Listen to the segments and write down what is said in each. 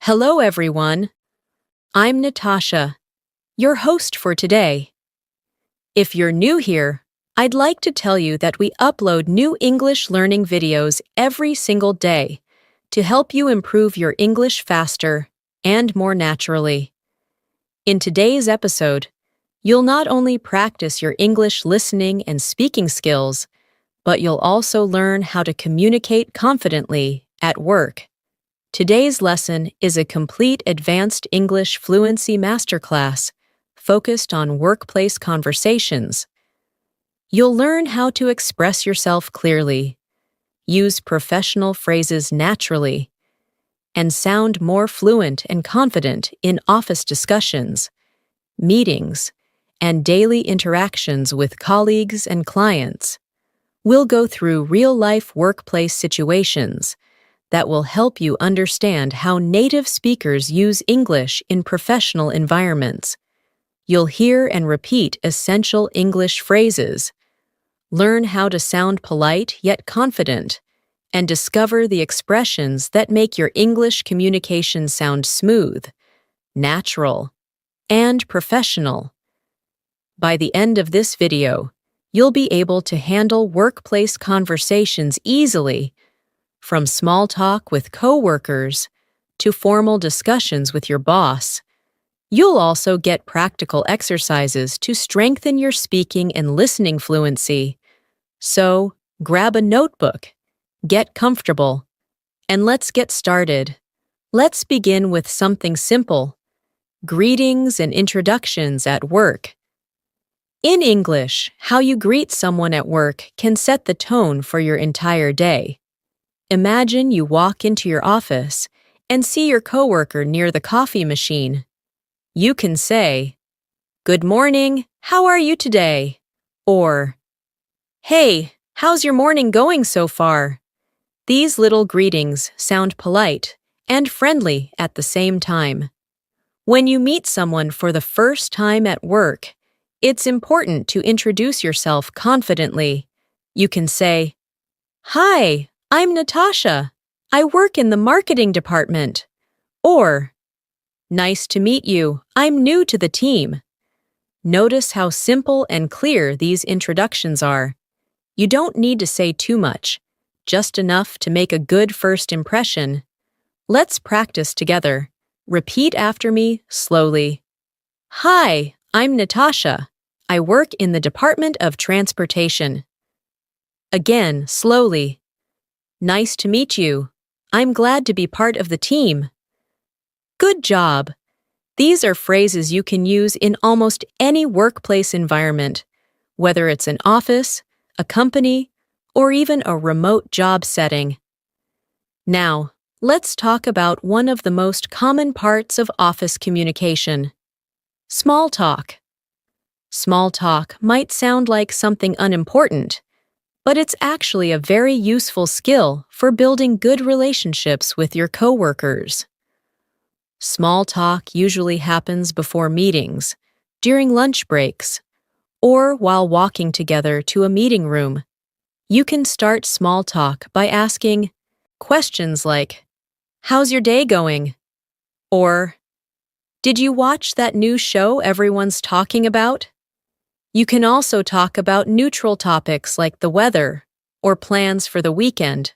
Hello, everyone. I'm Natasha, your host for today. If you're new here, I'd like to tell you that we upload new English learning videos every single day to help you improve your English faster and more naturally. In today's episode, you'll not only practice your English listening and speaking skills, but you'll also learn how to communicate confidently at work. Today's lesson is a complete advanced English fluency masterclass focused on workplace conversations. You'll learn how to express yourself clearly, use professional phrases naturally, and sound more fluent and confident in office discussions, meetings, and daily interactions with colleagues and clients. We'll go through real-life workplace situations that will help you understand how native speakers use English in professional environments. You'll hear and repeat essential English phrases, learn how to sound polite yet confident, and discover the expressions that make your English communication sound smooth, natural, and professional. By the end of this video, you'll be able to handle workplace conversations easily, from small talk with coworkers to formal discussions with your boss. You'll also get practical exercises to strengthen your speaking and listening fluency. So, grab a notebook, get comfortable, and let's get started. Let's begin with something simple: greetings and introductions at work. In English, how you greet someone at work can set the tone for your entire day. Imagine you walk into your office and see your coworker near the coffee machine. You can say, "Good morning, how are you today?" Or, "Hey, how's your morning going so far?" These little greetings sound polite and friendly at the same time. When you meet someone for the first time at work, it's important to introduce yourself confidently. You can say, "Hi, I'm Natasha. I work in the marketing department." Or, "Nice to meet you. I'm new to the team." Notice how simple and clear these introductions are. You don't need to say too much, just enough to make a good first impression. Let's practice together. Repeat after me slowly. "Hi, I'm Natasha. I work in the Department of Transportation." Again, slowly. "Nice to meet you. I'm glad to be part of the team." Good job! These are phrases you can use in almost any workplace environment, whether it's an office, a company, or even a remote job setting. Now, let's talk about one of the most common parts of office communication: small talk. Small talk might sound like something unimportant, but it's actually a very useful skill for building good relationships with your coworkers. Small talk usually happens before meetings, during lunch breaks, or while walking together to a meeting room. You can start small talk by asking questions like, "How's your day going?" Or, "Did you watch that new show everyone's talking about?" You can also talk about neutral topics like the weather or plans for the weekend.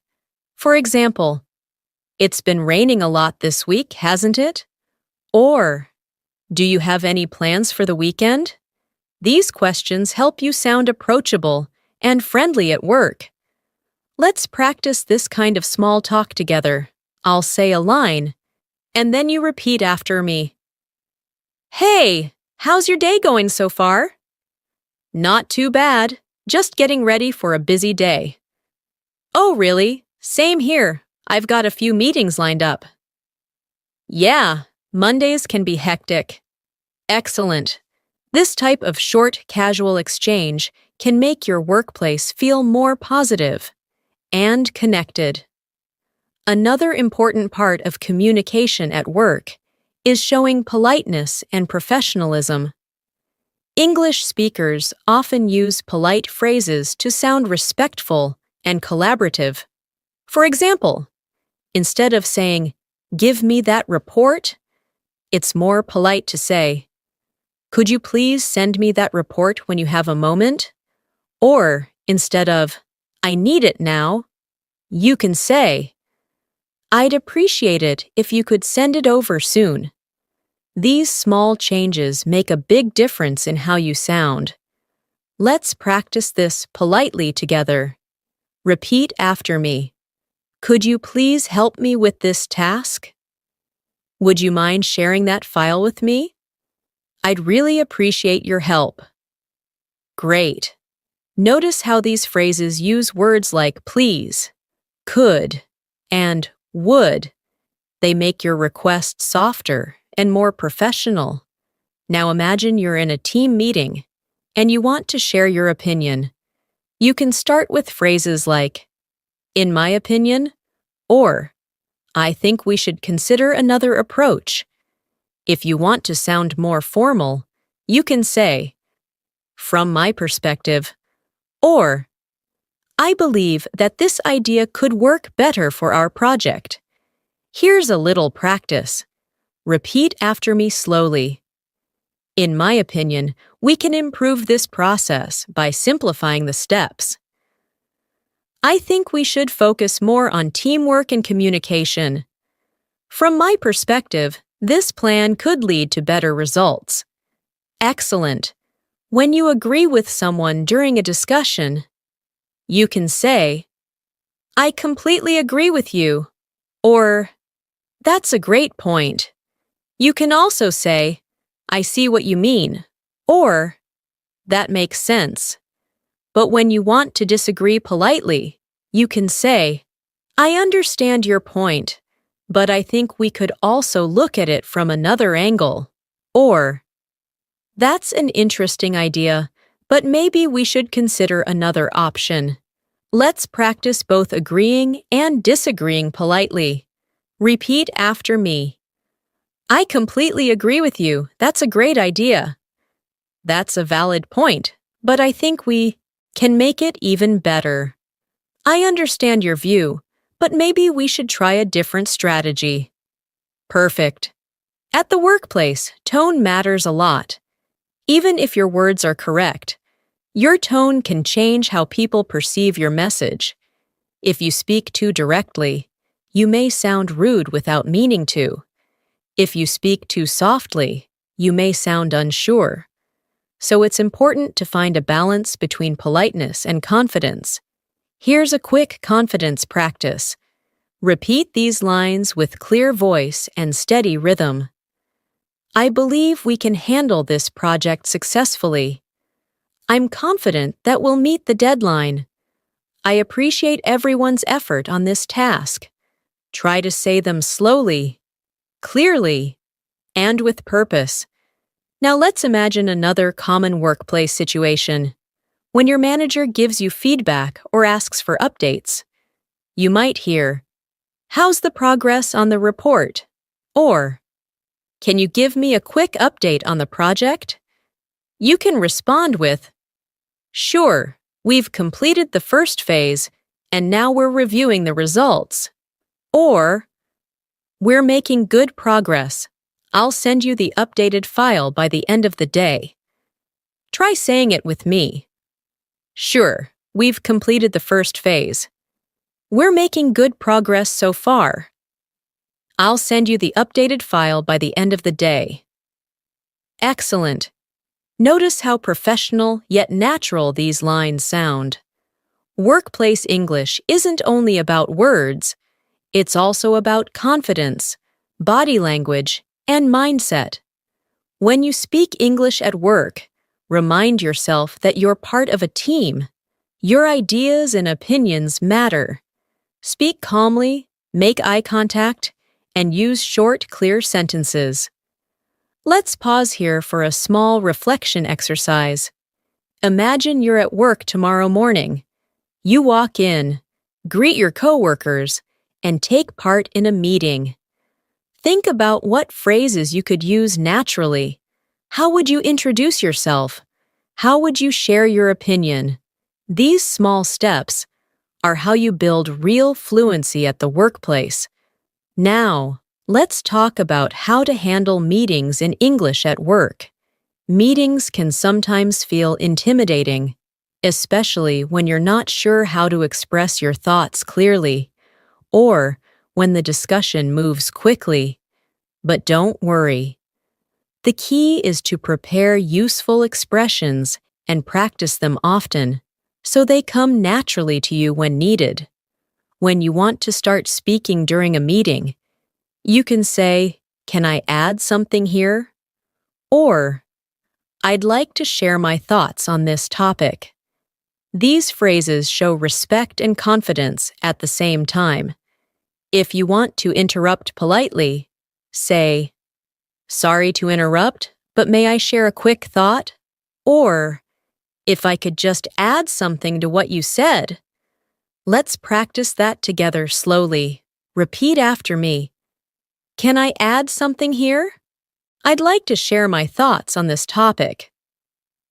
For example, "It's been raining a lot this week, hasn't it?" Or, "Do you have any plans for the weekend?" These questions help you sound approachable and friendly at work. Let's practice this kind of small talk together. I'll say a line, and then you repeat after me. "Hey, how's your day going so far?" "Not too bad. Just getting ready for a busy day." "Oh, really? Same here. I've got a few meetings lined up." "Yeah, Mondays can be hectic." Excellent. This type of short, casual exchange can make your workplace feel more positive and connected. Another important part of communication at work is showing politeness and professionalism. English speakers often use polite phrases to sound respectful and collaborative. For example, instead of saying, Give me that report? It's more polite to say, could you please send me that report when you have a moment? Or, instead of, I need it now, you can say, I'd appreciate it if you could send it over soon. These small changes make a big difference in how you sound. Let's practice this politely together. Repeat after me. Could you please help me with this task? Would you mind sharing that file with me? I'd really appreciate your help. Great. Notice how these phrases use words like please, could, and would. They make your request softer and more professional. Now imagine you're in a team meeting and you want to share your opinion. You can start with phrases like, in my opinion, or I think we should consider another approach. If you want to sound more formal, you can say, from my perspective, or I believe that this idea could work better for our project. Here's a little practice. Repeat after me slowly. In my opinion, we can improve this process by simplifying the steps. I think we should focus more on teamwork and communication. From my perspective, this plan could lead to better results. Excellent. When you agree with someone during a discussion, you can say, I completely agree with you, or that's a great point. You can also say, I see what you mean, or that makes sense. But when you want to disagree politely, you can say, I understand your point, but I think we could also look at it from another angle, or that's an interesting idea, but maybe we should consider another option. Let's practice both agreeing and disagreeing politely. Repeat after me. I completely agree with you. That's a great idea. That's a valid point, but I think we can make it even better. I understand your view, but maybe we should try a different strategy. Perfect. At the workplace, tone matters a lot. Even if your words are correct, your tone can change how people perceive your message. If you speak too directly, you may sound rude without meaning to. If you speak too softly, you may sound unsure. So it's important to find a balance between politeness and confidence. Here's a quick confidence practice. Repeat these lines with clear voice and steady rhythm. I believe we can handle this project successfully. I'm confident that we'll meet the deadline. I appreciate everyone's effort on this task. Try to say them slowly, clearly, and with purpose. Now let's imagine another common workplace situation. When your manager gives you feedback or asks for updates, you might hear, how's the progress on the report? Or, can you give me a quick update on the project? You can respond with, sure, we've completed the first phase, and now we're reviewing the results. Or, we're making good progress. I'll send you the updated file by the end of the day. Try saying it with me. Sure, we've completed the first phase. We're making good progress so far. I'll send you the updated file by the end of the day. Excellent. Notice how professional yet natural these lines sound. Workplace English isn't only about words, it's also about confidence, body language, and mindset. When you speak English at work, remind yourself that you're part of a team. Your ideas and opinions matter. Speak calmly, make eye contact, and use short, clear sentences. Let's pause here for a small reflection exercise. Imagine you're at work tomorrow morning. You walk in, greet your coworkers, and take part in a meeting. Think about what phrases you could use naturally. How would you introduce yourself? How would you share your opinion? These small steps are how you build real fluency at the workplace. Now, Let's talk about how to handle meetings in English at work. Meetings can sometimes feel intimidating, especially when you're not sure how to express your thoughts clearly, or when the discussion moves quickly. But don't worry. The key is to prepare useful expressions and practice them often, so they come naturally to you when needed. When you want to start speaking during a meeting, you can say, "Can I add something here?" Or, "I'd like to share my thoughts on this topic." These phrases show respect and confidence at the same time. If you want to interrupt politely, say, "Sorry to interrupt, but may I share a quick thought?" Or, "If I could just add something to what you said." Let's practice that together slowly. Repeat after me. "Can I add something here? I'd like to share my thoughts on this topic."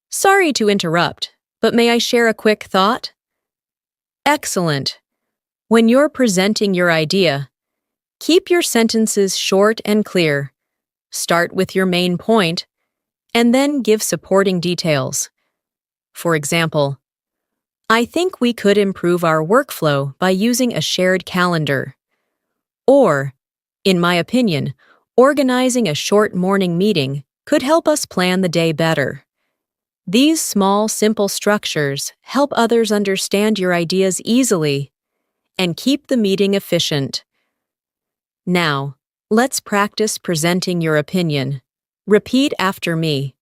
"Sorry to interrupt, but may I share a quick thought?" Excellent. When you're presenting your idea, keep your sentences short and clear. Start with your main point, and then give supporting details. For example, "I think we could improve our workflow by using a shared calendar." Or, "In my opinion, organizing a short morning meeting could help us plan the day better." These small, simple structures help others understand your ideas easily and keep the meeting efficient. Now, let's practice presenting your opinion. Repeat after me.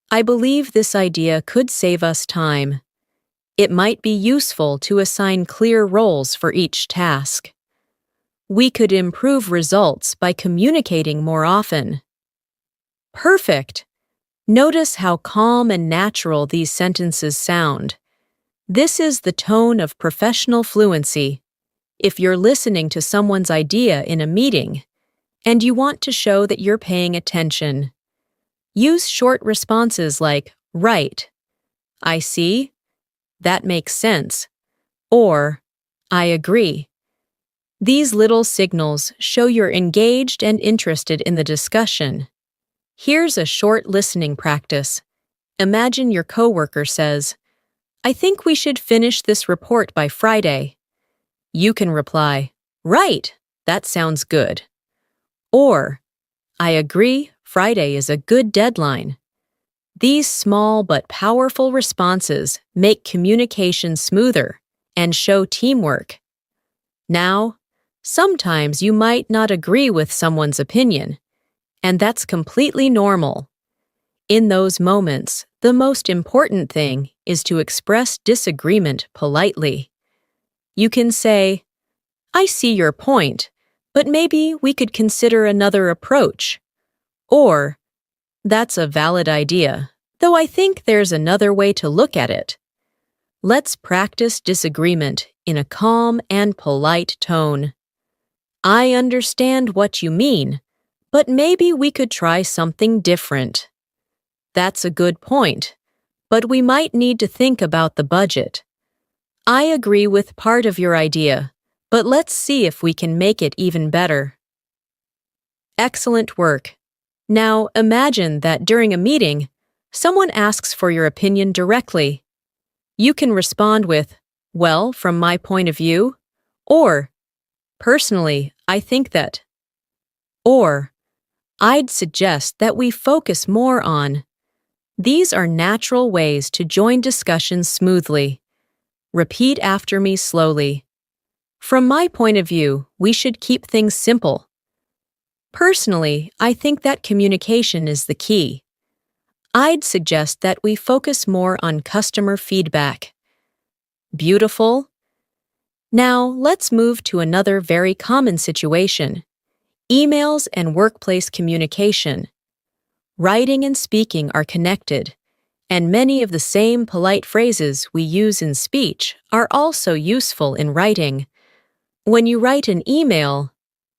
"I believe this idea could save us time. It might be useful to assign clear roles for each task. We could improve results by communicating more often." Perfect! Notice how calm and natural these sentences sound. This is the tone of professional fluency. If you're listening to someone's idea in a meeting, and you want to show that you're paying attention, use short responses like, "Right," "I see," "That makes sense," or "I agree." These little signals show you're engaged and interested in the discussion. Here's a short listening practice. Imagine your coworker says, "I think we should finish this report by Friday." You can reply, "Right, that sounds good." Or, "I agree, Friday is a good deadline." These small but powerful responses make communication smoother and show teamwork. Now, sometimes you might not agree with someone's opinion, and that's completely normal. In those moments, the most important thing is to express disagreement politely. You can say, "I see your point, but maybe we could consider another approach." Or, "That's a valid idea, though I think there's another way to look at it." Let's practice disagreement in a calm and polite tone. "I understand what you mean, but maybe we could try something different." "That's a good point, but we might need to think about the budget." "I agree with part of your idea, but let's see if we can make it even better." Excellent work. Now imagine that during a meeting, someone asks for your opinion directly. You can respond with, "Well, from my point of view," or, "Personally, I think that," or, "I'd suggest that we focus more on." These are natural ways to join discussions smoothly. Repeat after me slowly. "From my point of view, we should keep things simple." "Personally, I think that communication is the key." "I'd suggest that we focus more on customer feedback." Beautiful. Now, let's move to another very common situation: emails and workplace communication. Writing and speaking are connected, and many of the same polite phrases we use in speech are also useful in writing. When you write an email,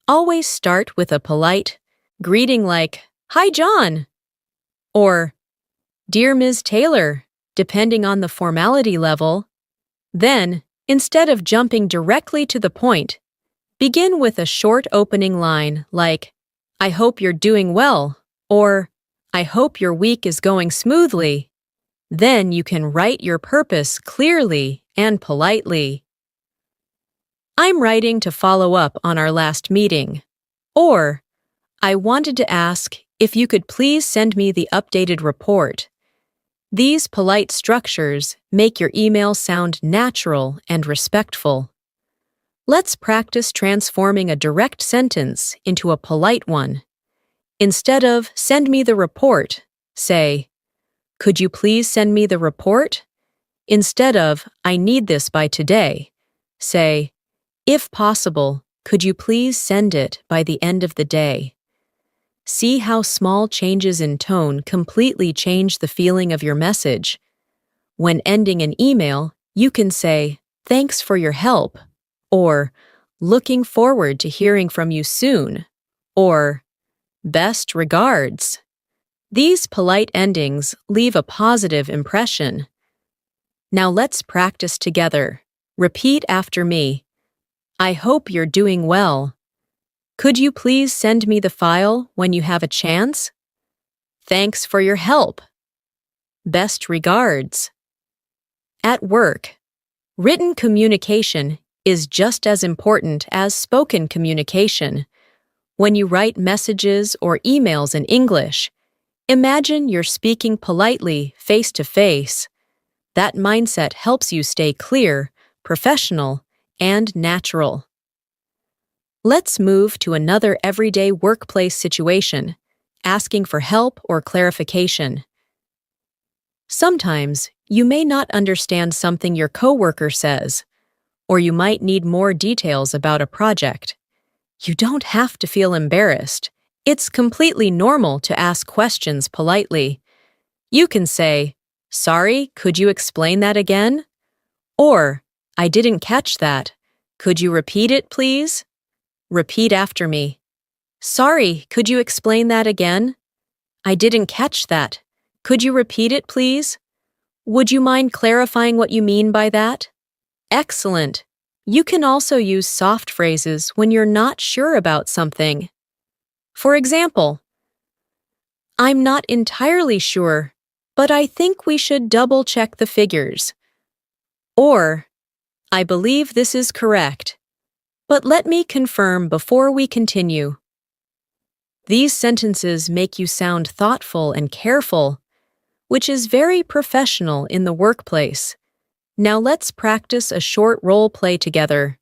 always start with a polite greeting like, "Hi, John," or "Dear Ms. Taylor," depending on the formality level. Then, instead of jumping directly to the point, Begin with a short opening line like, I hope you're doing well, or I hope your week is going smoothly. Then you can write your purpose clearly and politely. I'm writing to follow up on our last meeting. Or, I wanted to ask if you could please send me the updated report. These polite structures make your email sound natural and respectful. Let's practice transforming a direct sentence into a polite one. Instead of send me the report, say, could you please send me the report? Instead of I need this by today, say, if possible, could you please send it by the end of the day? See how small changes in tone completely change the feeling of your message. When ending an email, you can say, thanks for your help, or looking forward to hearing from you soon, or best regards. These polite endings leave a positive impression. Now let's practice together. Repeat after me. I hope you're doing well. Could you please send me the file when you have a chance? Thanks for your help. Best regards. At work, written communication is just as important as spoken communication. When you write messages or emails in English, imagine you're speaking politely face to face. That mindset helps you stay clear, professional, and natural. Let's move to another everyday workplace situation, asking for help or clarification. Sometimes you may not understand something your coworker says, or you might need more details about a project. You don't have to feel embarrassed. It's completely normal to ask questions politely. You can say, sorry, could you explain that again? Or, I didn't catch that. Could you repeat it, please? Repeat after me. Sorry, could you explain that again? I didn't catch that. Could you repeat it, please? Would you mind clarifying what you mean by that? Excellent. You can also use soft phrases when you're not sure about something. For example, I'm not entirely sure, but I think we should double-check the figures. Or, I believe this is correct, but let me confirm before we continue. These sentences make you sound thoughtful and careful, which is very professional in the workplace. Now let's practice a short role play together.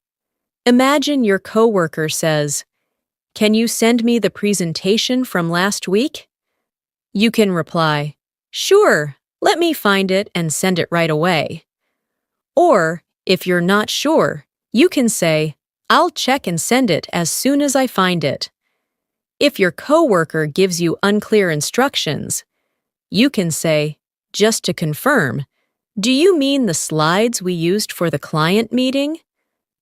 Imagine your coworker says, "Can you send me the presentation from last week?" You can reply, "Sure, let me find it and send it right away." Or, if you're not sure, you can say, "I'll check and send it as soon as I find it." If your coworker gives you unclear instructions, you can say, just to confirm, "Do you mean the slides we used for the client meeting?"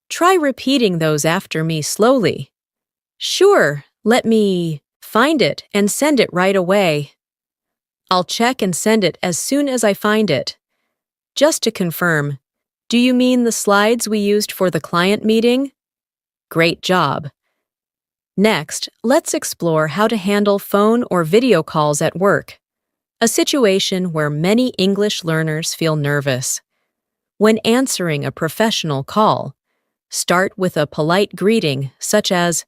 Try repeating those after me slowly. "Sure, let me find it and send it right away." "I'll check and send it as soon as I find it." Just to confirm, "Do you mean the slides we used for the client meeting?" Great job. Next, let's explore how to handle phone or video calls at work, a situation where many English learners feel nervous. When answering a professional call, start with a polite greeting such as,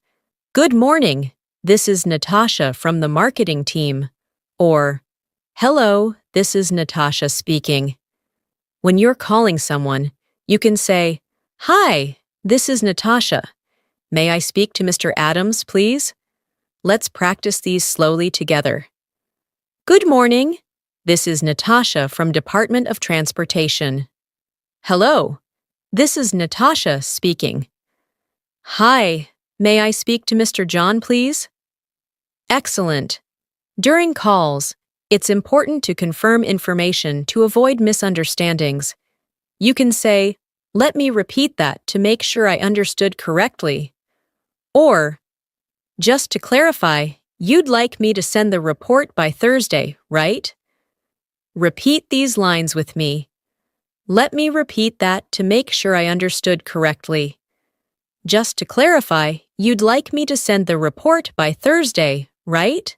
"Good morning, this is Natasha from the marketing team," or, "Hello, this is Natasha speaking." When you're calling someone, you can say, "Hi, this is Natasha. May I speak to Mr. Adams, please?" Let's practice these slowly together. "Good morning. This is Natasha from Department of Transportation." "Hello. This is Natasha speaking." "Hi. May I speak to Mr. John, please?" Excellent. During calls, it's important to confirm information to avoid misunderstandings. You can say, "Let me repeat that to make sure I understood correctly." Or, "Just to clarify, you'd like me to send the report by Thursday, right?" Repeat these lines with me. "Let me repeat that to make sure I understood correctly." Just to clarify, you'd like me to send the report by Thursday, right?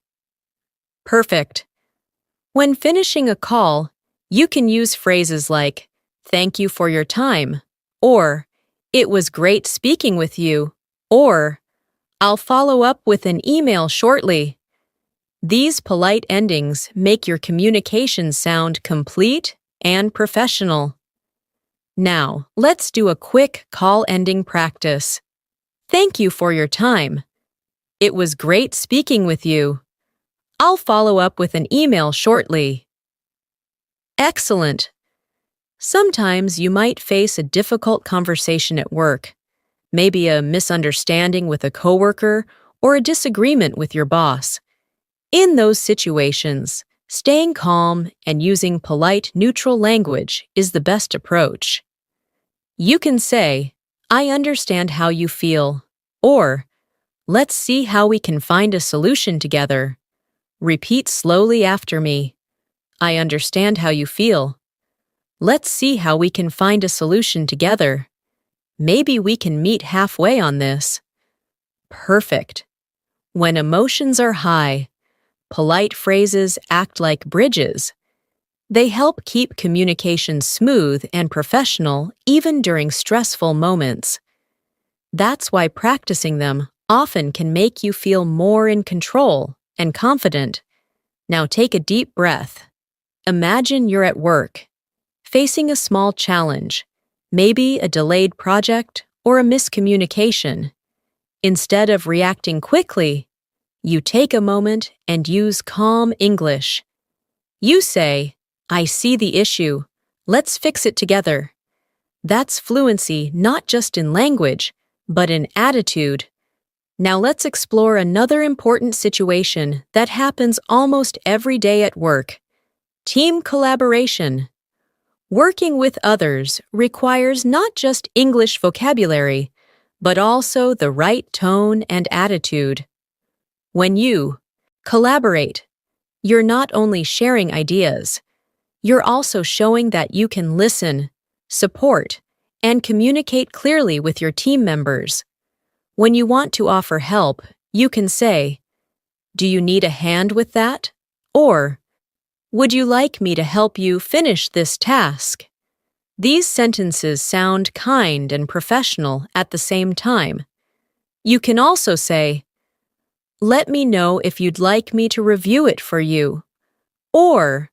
Perfect. When finishing a call, you can use phrases like, "Thank you for your time," or "It was great speaking with you," or "I'll follow up with an email shortly." These polite endings make your communication sound complete and professional. Now, let's do a quick call ending practice. Thank you for your time. It was great speaking with you. I'll follow up with an email shortly. Excellent. Sometimes you might face a difficult conversation at work, maybe a misunderstanding with a coworker or a disagreement with your boss. In those situations, staying calm and using polite, neutral language is the best approach. You can say, "I understand how you feel," or "Let's see how we can find a solution together." Repeat slowly after me. "I understand how you feel. Let's see how we can find a solution together. Maybe we can meet halfway on this." Perfect. When emotions are high, polite phrases act like bridges. They help keep communication smooth and professional even during stressful moments. That's why practicing them often can make you feel more in control and confident. Now take a deep breath. Imagine you're at work, facing a small challenge, maybe a delayed project or a miscommunication. Instead of reacting quickly, you take a moment and use calm English. You say, "I see the issue. Let's fix it together." That's fluency not just in language, but in attitude. Now let's explore another important situation that happens almost every day at work: team collaboration. Working with others requires not just English vocabulary, but also the right tone and attitude. When you collaborate, you're not only sharing ideas, you're also showing that you can listen, support, and communicate clearly with your team members. When you want to offer help, you can say, "Do you need a hand with that?" Or, "Would you like me to help you finish this task?" These sentences sound kind and professional at the same time. You can also say, "Let me know if you'd like me to review it for you." Or,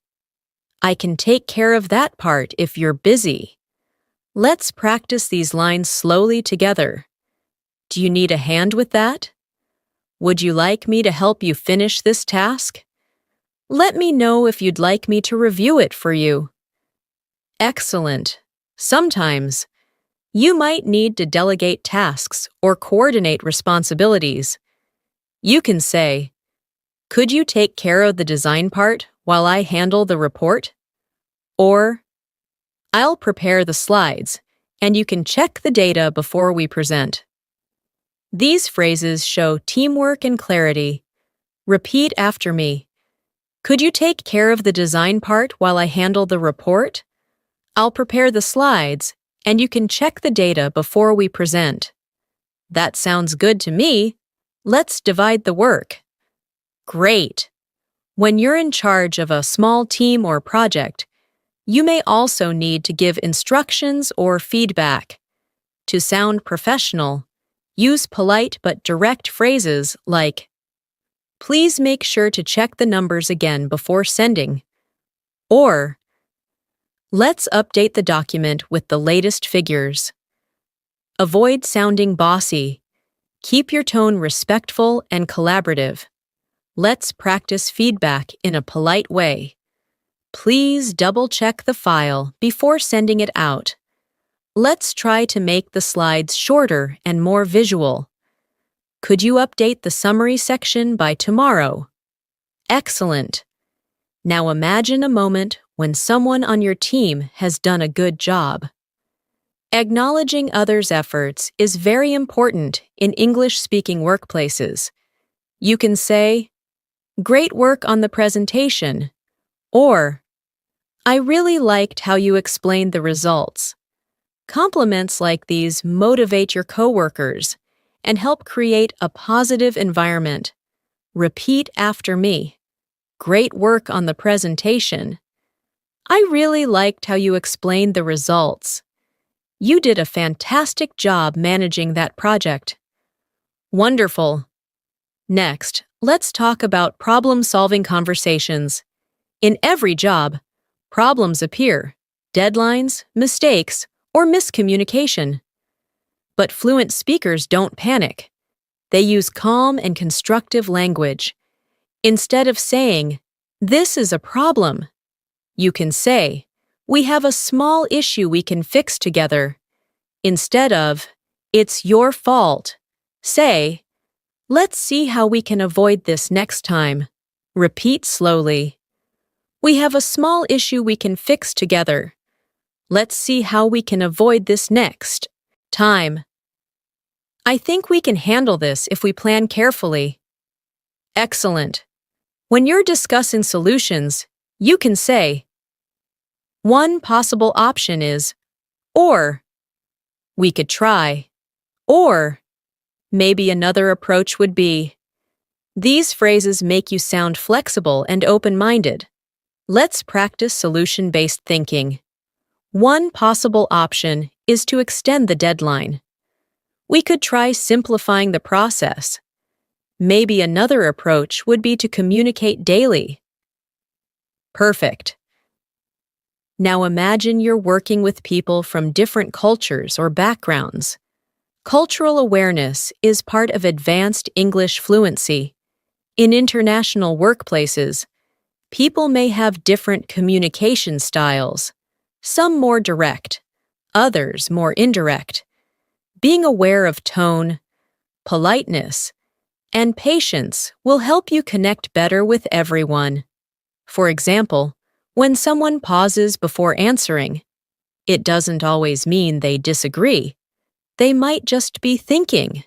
"I can take care of that part if you're busy." Let's practice these lines slowly together. Do you need a hand with that? Would you like me to help you finish this task? Let me know if you'd like me to review it for you. Excellent. Sometimes, you might need to delegate tasks or coordinate responsibilities. You can say, "Could you take care of the design part while I handle the report?" Or, "I'll prepare the slides, and you can check the data before we present." These phrases show teamwork and clarity. Repeat after me. "Could you take care of the design part while I handle the report? I'll prepare the slides, and you can check the data before we present." That sounds good to me. Let's divide the work. Great. When you're in charge of a small team or project, you may also need to give instructions or feedback. To sound professional, use polite but direct phrases like, "Please make sure to check the numbers again before sending," or "Let's update the document with the latest figures." Avoid sounding bossy. Keep your tone respectful and collaborative. Let's practice feedback in a polite way. Please double-check the file before sending it out. Let's try to make the slides shorter and more visual. Could you update the summary section by tomorrow? Excellent. Now imagine a moment when someone on your team has done a good job. Acknowledging others' efforts is very important in English-speaking workplaces. You can say, "Great work on the presentation," or "I really liked how you explained the results." Compliments like these motivate your coworkers and help create a positive environment. Repeat after me. Great work on the presentation. I really liked how you explained the results. You did a fantastic job managing that project. Wonderful. Next, let's talk about problem-solving conversations. In every job, problems appear, deadlines, mistakes, or miscommunication. But fluent speakers don't panic. They use calm and constructive language. Instead of saying, "This is a problem," you can say, "We have a small issue we can fix together." Instead of, "It's your fault," say, "Let's see how we can avoid this next time." Repeat slowly. "We have a small issue we can fix together. Let's see how we can avoid this next time. I think we can handle this if we plan carefully." Excellent. When you're discussing solutions, you can say, "One possible option is," or "We could try," or "Maybe another approach would be." These phrases make you sound flexible and open-minded. Let's practice solution-based thinking. One possible option is to extend the deadline. We could try simplifying the process. Maybe another approach would be to communicate daily. Perfect. Now imagine you're working with people from different cultures or backgrounds. Cultural awareness is part of advanced English fluency. In international workplaces, people may have different communication styles, some more direct, others more indirect. Being aware of tone, politeness, and patience will help you connect better with everyone. For example, when someone pauses before answering, it doesn't always mean they disagree. They might just be thinking.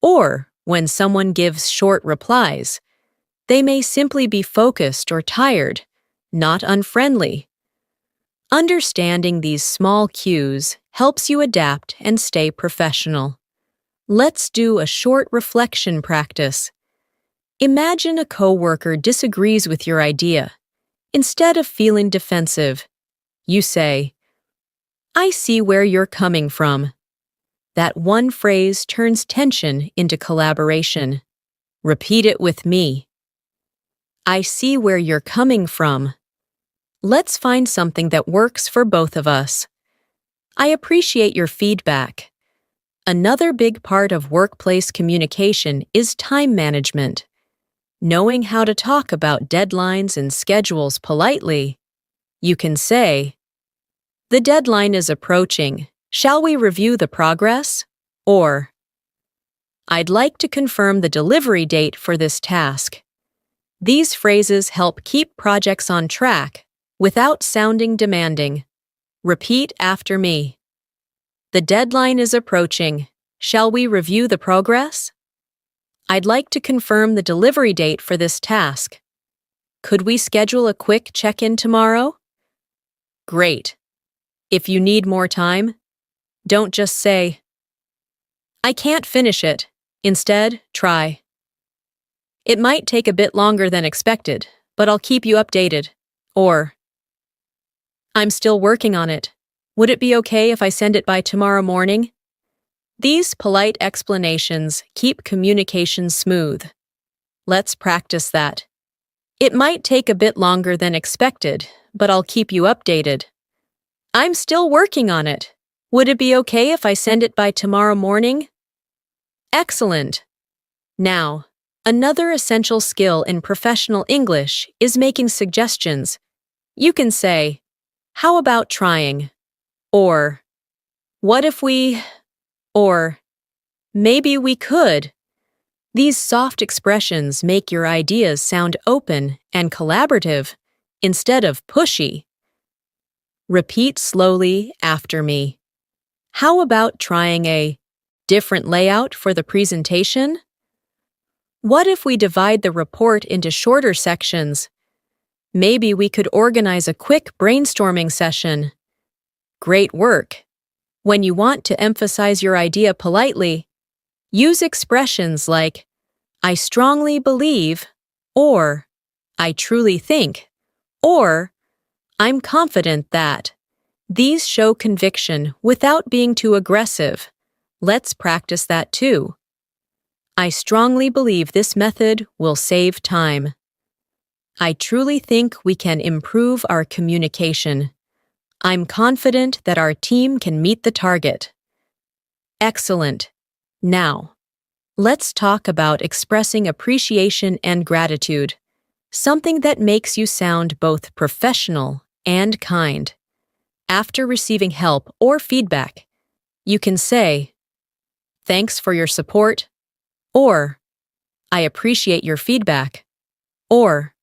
Or when someone gives short replies, they may simply be focused or tired, not unfriendly. Understanding these small cues helps you adapt and stay professional. Let's do a short reflection practice. Imagine a coworker disagrees with your idea. Instead of feeling defensive, you say, "I see where you're coming from." That one phrase turns tension into collaboration. Repeat it with me. I see where you're coming from. Let's find something that works for both of us. I appreciate your feedback. Another big part of workplace communication is time management. Knowing how to talk about deadlines and schedules politely, you can say, "The deadline is approaching. Shall we review the progress?" Or, "I'd like to confirm the delivery date for this task." These phrases help keep projects on track without sounding demanding. Repeat after me. The deadline is approaching. Shall we review the progress? I'd like to confirm the delivery date for this task. Could we schedule a quick check-in tomorrow? Great. If you need more time, don't just say, "I can't finish it." Instead, try, "It might take a bit longer than expected, but I'll keep you updated." Or, "I'm still working on it. Would it be okay if I send it by tomorrow morning?" These polite explanations keep communication smooth. Let's practice that. "It might take a bit longer than expected, but I'll keep you updated." "I'm still working on it. Would it be okay if I send it by tomorrow morning?" Excellent. Now, another essential skill in professional English is making suggestions. You can say, "How about trying?" Or, "What if we?" Or, "Maybe we could." These soft expressions make your ideas sound open and collaborative instead of pushy. Repeat slowly after me. How about trying a different layout for the presentation? What if we divide the report into shorter sections? Maybe we could organize a quick brainstorming session. Great work. When you want to emphasize your idea politely, use expressions like, I strongly believe, or I truly think, or I'm confident that. These show conviction without being too aggressive. Let's practice that too. I strongly believe this method will save time. I truly think we can improve our communication. I'm confident that our team can meet the target. Excellent. Now, let's talk about expressing appreciation and gratitude, something that makes you sound both professional and kind. After receiving help or feedback, you can say, "Thanks for your support," or "I appreciate your feedback," or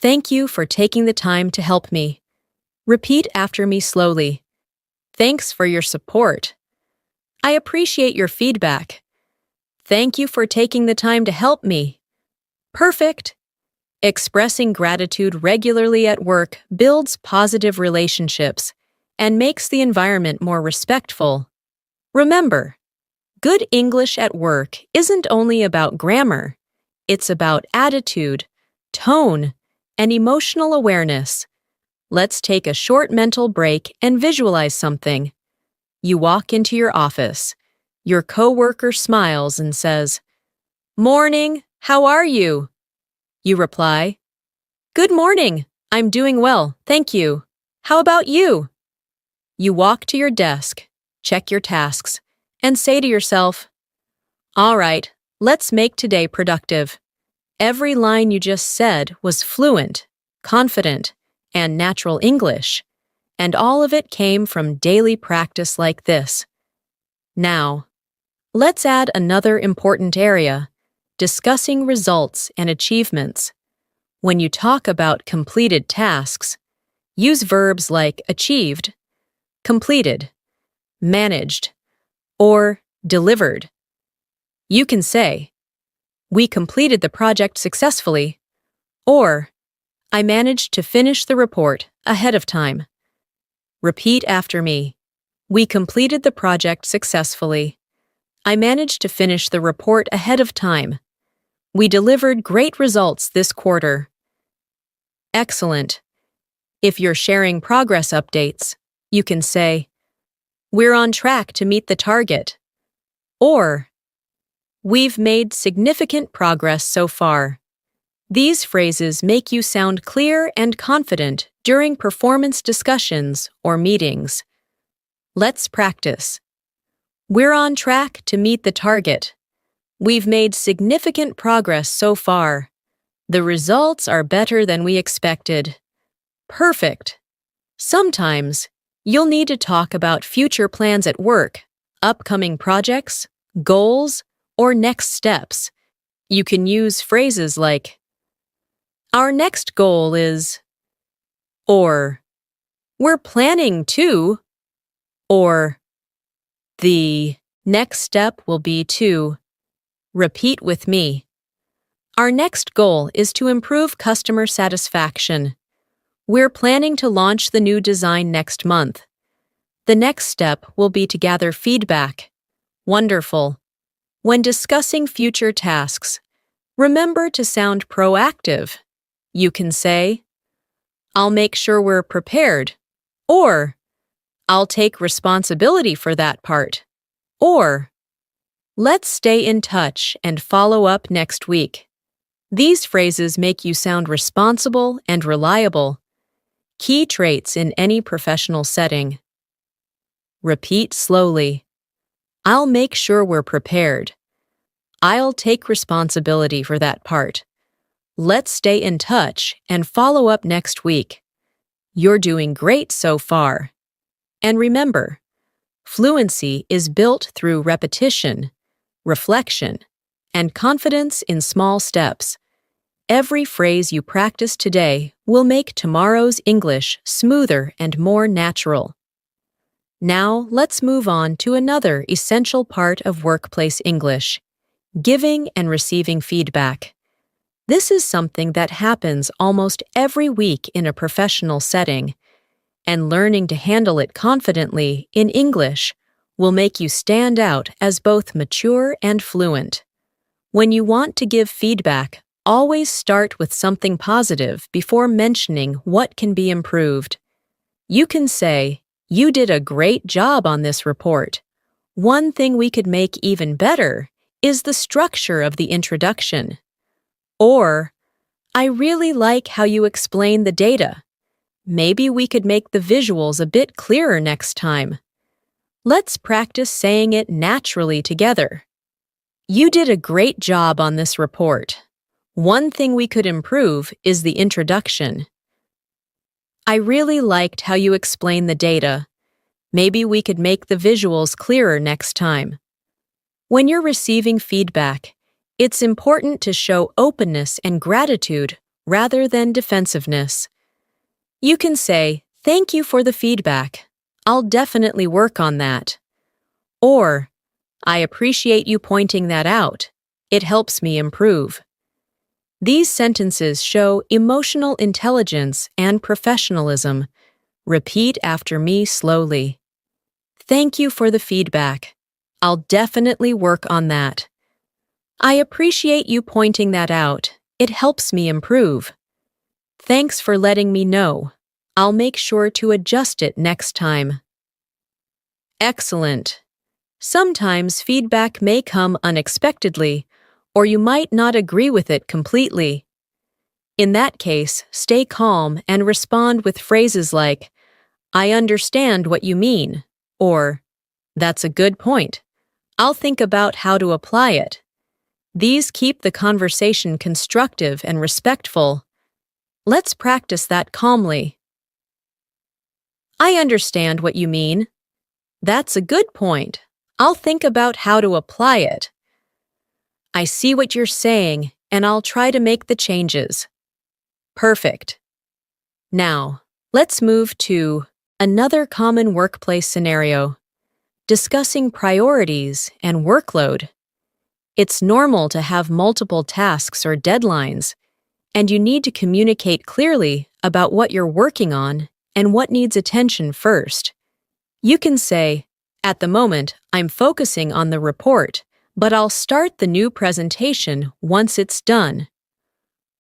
"Thank you for taking the time to help me." Repeat after me slowly. Thanks for your support. I appreciate your feedback. Thank you for taking the time to help me. Perfect. Expressing gratitude regularly at work builds positive relationships and makes the environment more respectful. Remember, good English at work isn't only about grammar, it's about attitude, tone, and emotional awareness. Let's take a short mental break and visualize something. You walk into your office. Your coworker smiles and says, "Morning, how are you?" You reply, "Good morning, I'm doing well, thank you. How about you?" You walk to your desk, check your tasks, and say to yourself, "All right, let's make today productive." Every line you just said was fluent, confident, and natural English, and all of it came from daily practice like this. Now, let's add another important area, discussing results and achievements. When you talk about completed tasks, use verbs like achieved, completed, managed, or delivered. You can say, "We completed the project successfully," or "I managed to finish the report ahead of time." Repeat after me. We completed the project successfully. I managed to finish the report ahead of time. We delivered great results this quarter. Excellent. If you're sharing progress updates, you can say, "We're on track to meet the target," or "We've made significant progress so far." These phrases make you sound clear and confident during performance discussions or meetings. Let's practice. We're on track to meet the target. We've made significant progress so far. The results are better than we expected. Perfect. Sometimes, you'll need to talk about future plans at work, upcoming projects, goals, or next steps. You can use phrases like, "Our next goal is," or "We're planning to," or "The next step will be to." Repeat with me. Our next goal is to improve customer satisfaction. We're planning to launch the new design next month. The next step will be to gather feedback. Wonderful. When discussing future tasks, remember to sound proactive. You can say, "I'll make sure we're prepared," or "I'll take responsibility for that part," or "Let's stay in touch and follow up next week." These phrases make you sound responsible and reliable, key traits in any professional setting. Repeat slowly. I'll make sure we're prepared. I'll take responsibility for that part. Let's stay in touch and follow up next week. You're doing great so far. And remember, fluency is built through repetition, reflection, and confidence in small steps. Every phrase you practice today will make tomorrow's English smoother and more natural. Now, let's move on to another essential part of workplace English, giving and receiving feedback. This is something that happens almost every week in a professional setting, and learning to handle it confidently in English will make you stand out as both mature and fluent. When you want to give feedback, always start with something positive before mentioning what can be improved. You can say, "You did a great job on this report. One thing we could make even better is the structure of the introduction." Or, "I really like how you explain the data. Maybe we could make the visuals a bit clearer next time." Let's practice saying it naturally together. "You did a great job on this report. One thing we could improve is the introduction." "I really liked how you explained the data. Maybe we could make the visuals clearer next time." When you're receiving feedback, it's important to show openness and gratitude rather than defensiveness. You can say, "Thank you for the feedback. I'll definitely work on that." Or, "I appreciate you pointing that out. It helps me improve." These sentences show emotional intelligence and professionalism. Repeat after me slowly. "Thank you for the feedback. I'll definitely work on that. I appreciate you pointing that out. It helps me improve. Thanks for letting me know. I'll make sure to adjust it next time." Excellent. Sometimes feedback may come unexpectedly, or you might not agree with it completely. In that case, stay calm and respond with phrases like, "I understand what you mean," or, "That's a good point. I'll think about how to apply it." These keep the conversation constructive and respectful. Let's practice that calmly. "I understand what you mean. That's a good point. I'll think about how to apply it." "I see what you're saying, and I'll try to make the changes." Perfect. Now, let's move to another common workplace scenario, discussing priorities and workload. It's normal to have multiple tasks or deadlines, and you need to communicate clearly about what you're working on and what needs attention first. You can say, "At the moment, I'm focusing on the report, but I'll start the new presentation once it's done."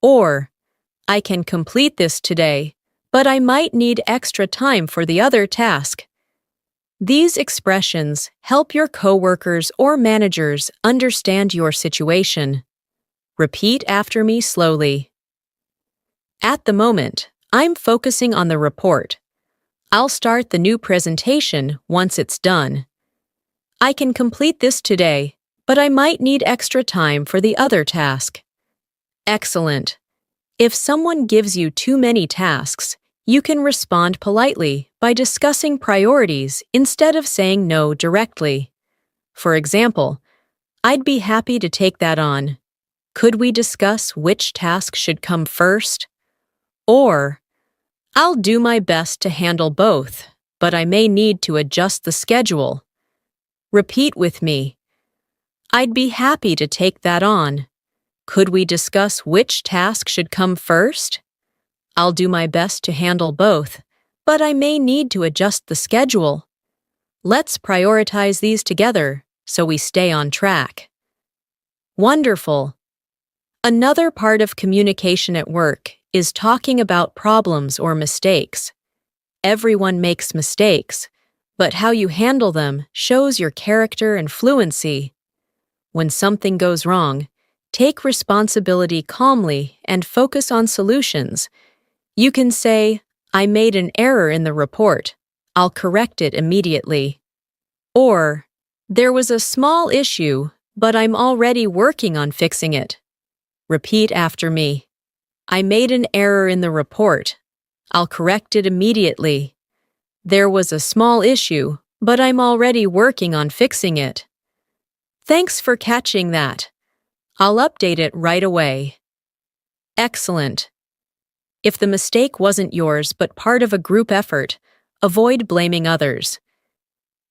Or, "I can complete this today, but I might need extra time for the other task." These expressions help your coworkers or managers understand your situation. Repeat after me slowly. "At the moment, I'm focusing on the report. I'll start the new presentation once it's done. I can complete this today, but I might need extra time for the other task." Excellent. If someone gives you too many tasks, you can respond politely by discussing priorities instead of saying no directly. For example, "I'd be happy to take that on. Could we discuss which task should come first?" Or, "I'll do my best to handle both, but I may need to adjust the schedule." Repeat with me. "I'd be happy to take that on. Could we discuss which task should come first? I'll do my best to handle both, but I may need to adjust the schedule." Let's prioritize these together so we stay on track. Wonderful. Another part of communication at work is talking about problems or mistakes. Everyone makes mistakes, but how you handle them shows your character and fluency. When something goes wrong, take responsibility calmly and focus on solutions. You can say, "I made an error in the report. I'll correct it immediately." Or, "There was a small issue, but I'm already working on fixing it." Repeat after me. "I made an error in the report. I'll correct it immediately. There was a small issue, but I'm already working on fixing it." Thanks for catching that. I'll update it right away. Excellent. If the mistake wasn't yours but part of a group effort, avoid blaming others.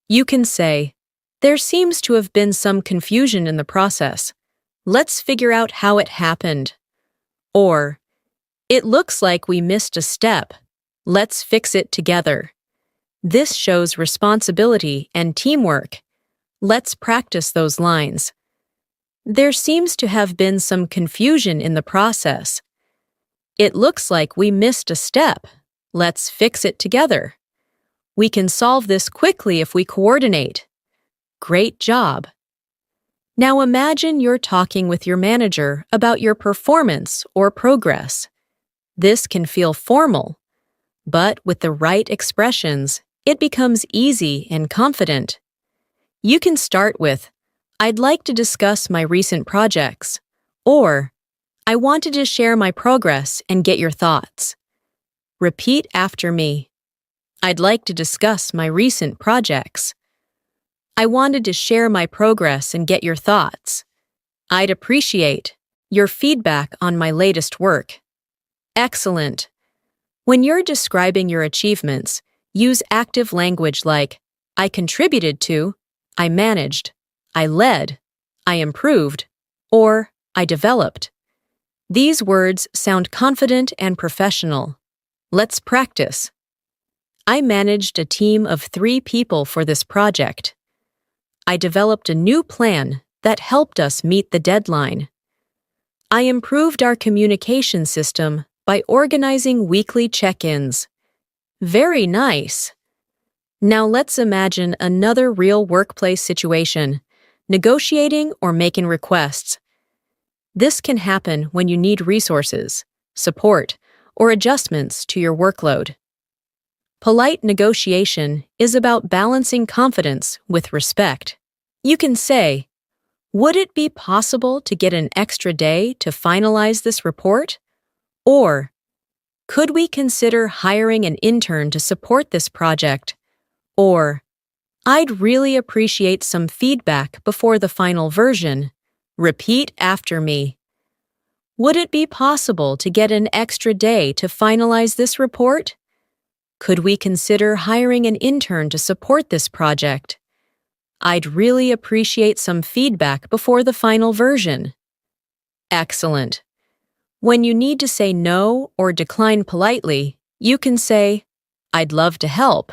You can say, "There seems to have been some confusion in the process. Let's figure out how it happened." Or, "It looks like we missed a step. Let's fix it together. This shows responsibility and teamwork. Let's practice those lines. There seems to have been some confusion in the process. It looks like we missed a step. Let's fix it together. We can solve this quickly if we coordinate. Great job. Now imagine you're talking with your manager about your performance or progress. This can feel formal, but with the right expressions, it becomes easy and confident. You can start with, "I'd like to discuss my recent projects," or "I wanted to share my progress and get your thoughts." Repeat after me. I'd like to discuss my recent projects. I wanted to share my progress and get your thoughts. I'd appreciate your feedback on my latest work. Excellent. When you're describing your achievements, use active language like, I contributed to, I managed, I led, I improved, or I developed. These words sound confident and professional. Let's practice. I managed a team of 3 people for this project. I developed a new plan that helped us meet the deadline. I improved our communication system by organizing weekly check-ins. Very nice. Now let's imagine another real workplace situation, negotiating or making requests. This can happen when you need resources, support, or adjustments to your workload. Polite negotiation is about balancing confidence with respect. You can say, "Would it be possible to get an extra day to finalize this report?" Or, "Could we consider hiring an intern to support this project?" Or, "I'd really appreciate some feedback before the final version." Repeat after me. Would it be possible to get an extra day to finalize this report? Could we consider hiring an intern to support this project? I'd really appreciate some feedback before the final version. Excellent. When you need to say no or decline politely, you can say, "I'd love to help,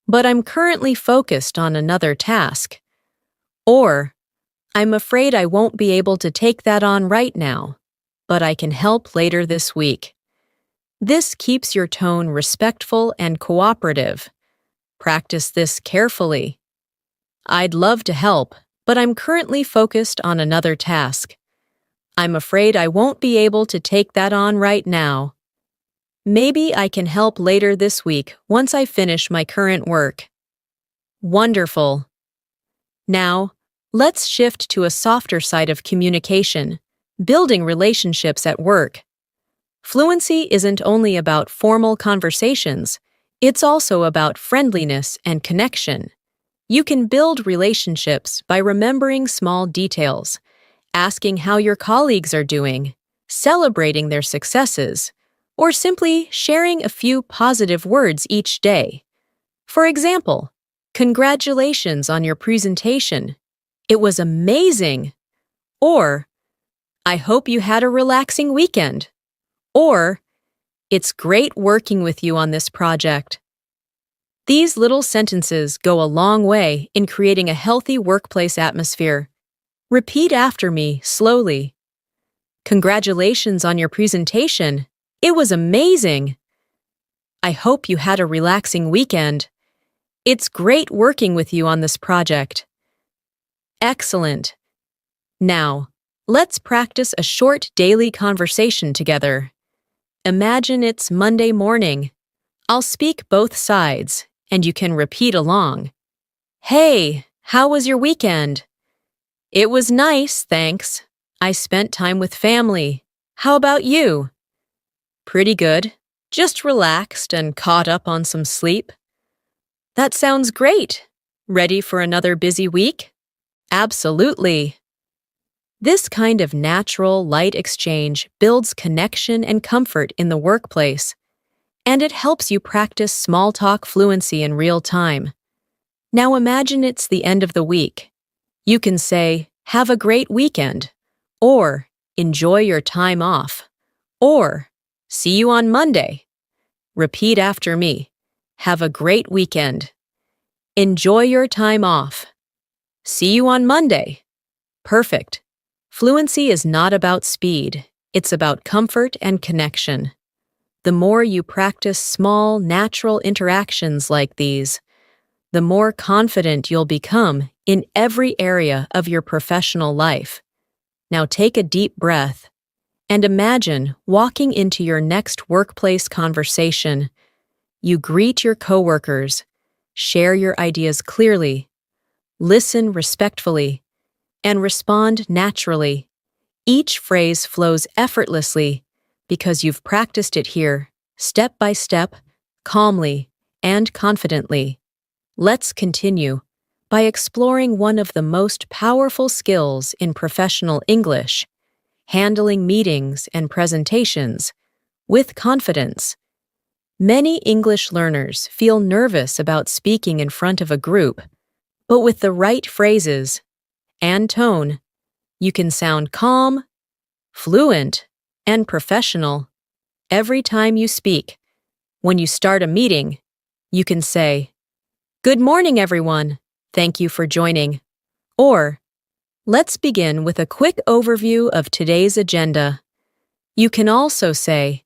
but I'm currently focused on another task." Or, "I'm afraid I won't be able to take that on right now, but I can help later this week." This keeps your tone respectful and cooperative. Practice this carefully. I'd love to help, but I'm currently focused on another task. I'm afraid I won't be able to take that on right now. Maybe I can help later this week once I finish my current work. Wonderful. Now, let's shift to a softer side of communication, building relationships at work. Fluency isn't only about formal conversations, it's also about friendliness and connection. You can build relationships by remembering small details, asking how your colleagues are doing, celebrating their successes, or simply sharing a few positive words each day. For example, "Congratulations on your presentation. It was amazing." Or, "I hope you had a relaxing weekend." Or, "It's great working with you on this project." These little sentences go a long way in creating a healthy workplace atmosphere. Repeat after me slowly. Congratulations on your presentation. It was amazing. I hope you had a relaxing weekend. It's great working with you on this project. Excellent. Now, let's practice a short daily conversation together. Imagine it's Monday morning. I'll speak both sides, and you can repeat along. Hey, how was your weekend? It was nice, thanks. I spent time with family. How about you? Pretty good. Just relaxed and caught up on some sleep. That sounds great. Ready for another busy week? Absolutely. This kind of natural, light exchange builds connection and comfort in the workplace, and it helps you practice small talk fluency in real time. Now imagine it's the end of the week. You can say, "Have a great weekend," or "Enjoy your time off," or "See you on Monday." Repeat after me. Have a great weekend. Enjoy your time off. See you on Monday. Perfect. Fluency is not about speed. It's about comfort and connection. The more you practice small, natural interactions like these, the more confident you'll become in every area of your professional life. Now take a deep breath and imagine walking into your next workplace conversation. You greet your coworkers, share your ideas clearly, listen respectfully, and respond naturally. Each phrase flows effortlessly because you've practiced it here, step by step, calmly, and confidently. Let's continue by exploring one of the most powerful skills in professional English, handling meetings and presentations with confidence. Many English learners feel nervous about speaking in front of a group, but with the right phrases and tone, you can sound calm, fluent, and professional every time you speak. When you start a meeting, you can say, "Good morning, everyone. Thank you for joining." Or, "Let's begin with a quick overview of today's agenda." You can also say,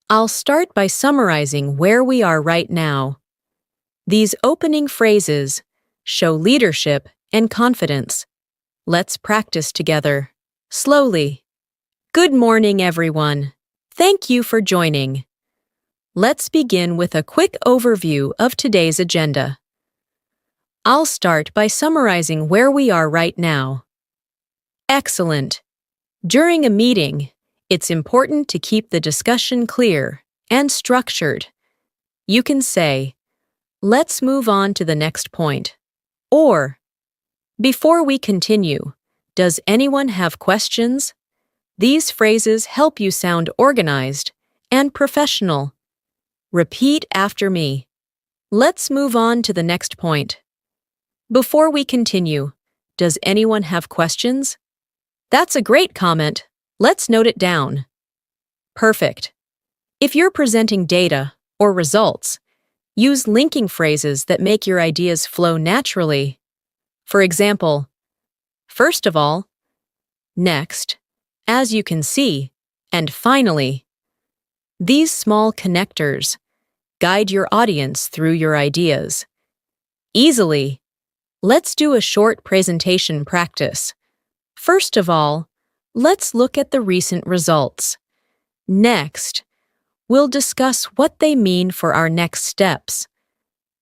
"I'll start by summarizing where we are right now." These opening phrases show leadership and confidence. Let's practice together. Slowly. Good morning, everyone. Thank you for joining. Let's begin with a quick overview of today's agenda. I'll start by summarizing where we are right now. Excellent. During a meeting, it's important to keep the discussion clear and structured. You can say, "Let's move on to the next point." Or, "Before we continue, does anyone have questions?" These phrases help you sound organized and professional. Repeat after me. Let's move on to the next point. Before we continue, does anyone have questions? That's a great comment. Let's note it down. Perfect. If you're presenting data or results, use linking phrases that make your ideas flow naturally. For example, first of all, next, as you can see, and finally. These small connectors guide your audience through your ideas. Easily, let's do a short presentation practice. First of all, let's look at the recent results. Next, we'll discuss what they mean for our next steps.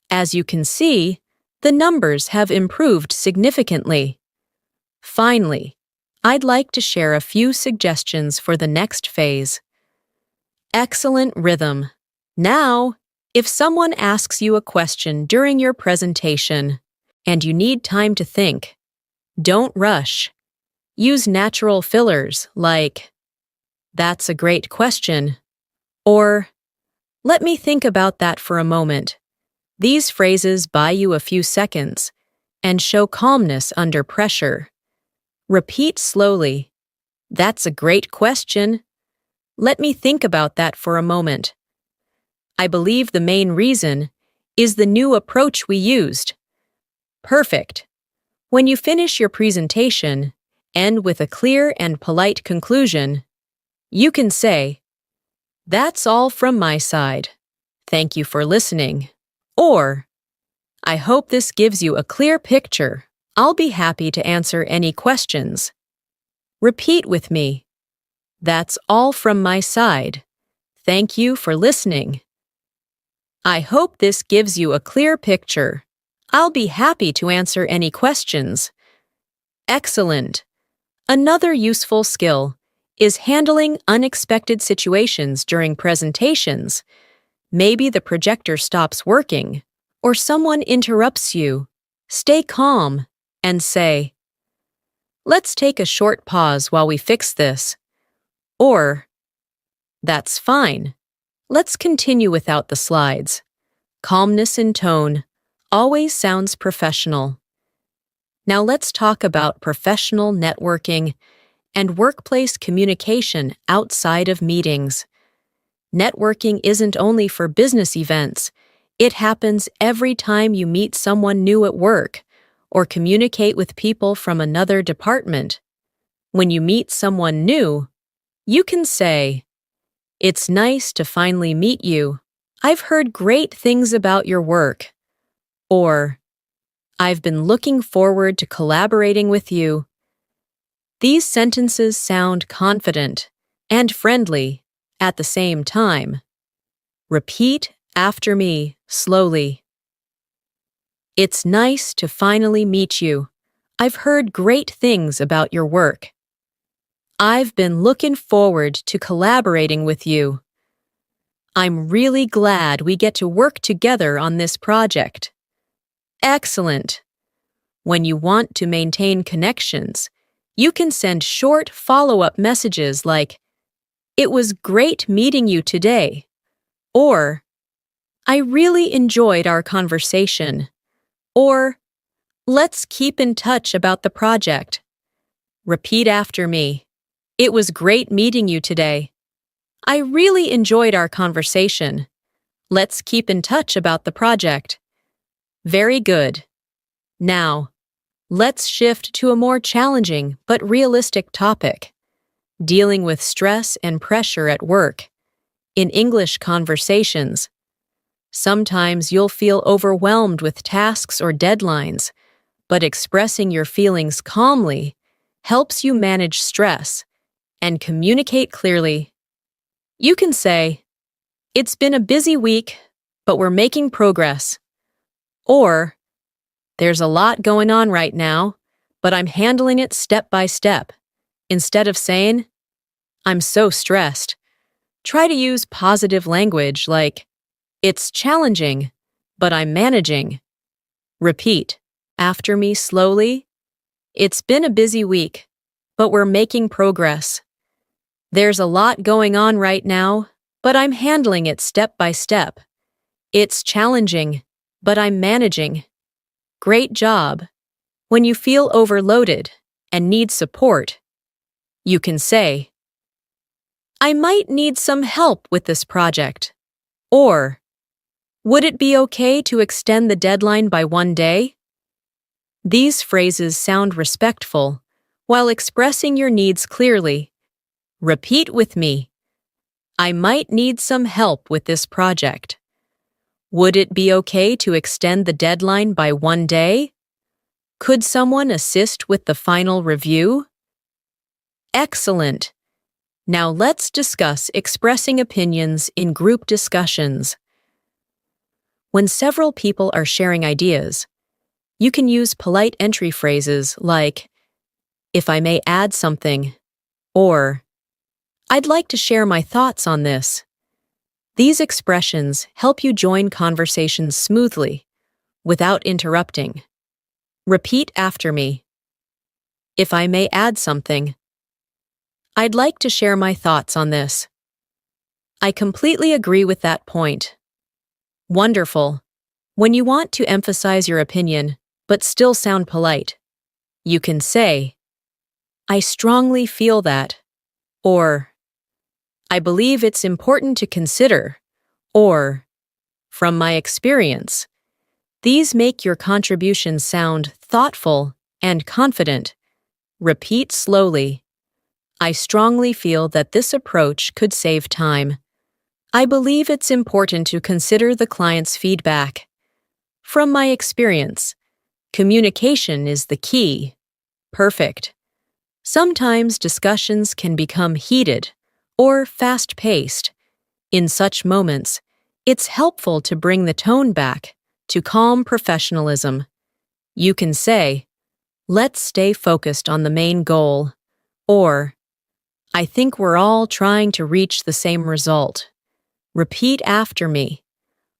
As you can see, the numbers have improved significantly. Finally, I'd like to share a few suggestions for the next phase. Excellent rhythm. Now, if someone asks you a question during your presentation and you need time to think, don't rush. Use natural fillers like, "That's a great question," or "Let me think about that for a moment." These phrases buy you a few seconds and show calmness under pressure. Repeat slowly. "That's a great question. Let me think about that for a moment." I believe the main reason is the new approach we used. Perfect. When you finish your presentation, end with a clear and polite conclusion. You can say, "That's all from my side. Thank you for listening." Or, "I hope this gives you a clear picture. I'll be happy to answer any questions." Repeat with me. "That's all from my side. Thank you for listening." I hope this gives you a clear picture. I'll be happy to answer any questions. Excellent. Another useful skill is handling unexpected situations during presentations. Maybe the projector stops working, or someone interrupts you. Stay calm and say, "Let's take a short pause while we fix this." Or, "That's fine. Let's continue without the slides." Calmness in tone always sounds professional. Now let's talk about professional networking and workplace communication outside of meetings. Networking isn't only for business events, it happens every time you meet someone new at work or communicate with people from another department. When you meet someone new, you can say, "It's nice to finally meet you. I've heard great things about your work." Or, "I've been looking forward to collaborating with you." These sentences sound confident and friendly at the same time. Repeat after me slowly. It's nice to finally meet you. I've heard great things about your work. I've been looking forward to collaborating with you. I'm really glad we get to work together on this project. Excellent. When you want to maintain connections, you can send short follow-up messages like, "It was great meeting you today," or "I really enjoyed our conversation," or "Let's keep in touch about the project." Repeat after me. It was great meeting you today. I really enjoyed our conversation. Let's keep in touch about the project. Very good. Now, let's shift to a more challenging but realistic topic: dealing with stress and pressure at work. In English conversations, sometimes you'll feel overwhelmed with tasks or deadlines, but expressing your feelings calmly helps you manage stress and communicate clearly. You can say, "It's been a busy week, but we're making progress." Or, "There's a lot going on right now, but I'm handling it step by step." Instead of saying, "I'm so stressed," try to use positive language like, "It's challenging, but I'm managing." Repeat after me slowly. It's been a busy week, but we're making progress. There's a lot going on right now, but I'm handling it step by step. It's challenging, but I'm managing. Great job. When you feel overloaded and need support, you can say, "I might need some help with this project." Or, "Would it be okay to extend the deadline by one day?" These phrases sound respectful while expressing your needs clearly. Repeat with me. I might need some help with this project. Would it be okay to extend the deadline by one day? Could someone assist with the final review? Excellent. Now let's discuss expressing opinions in group discussions. When several people are sharing ideas, you can use polite entry phrases like, "If I may add something," or "I'd like to share my thoughts on this." These expressions help you join conversations smoothly, without interrupting. Repeat after me. If I may add something, I'd like to share my thoughts on this. I completely agree with that point. Wonderful. When you want to emphasize your opinion, but still sound polite, you can say, "I strongly feel that," or "I believe it's important to consider," or "From my experience." These make your contribution sound thoughtful and confident. Repeat slowly. I strongly feel that this approach could save time. I believe it's important to consider the client's feedback. From my experience, communication is the key. Perfect. Sometimes discussions can become heated or fast-paced. In such moments, it's helpful to bring the tone back to calm professionalism. You can say, "Let's stay focused on the main goal," or "I think we're all trying to reach the same result." Repeat after me.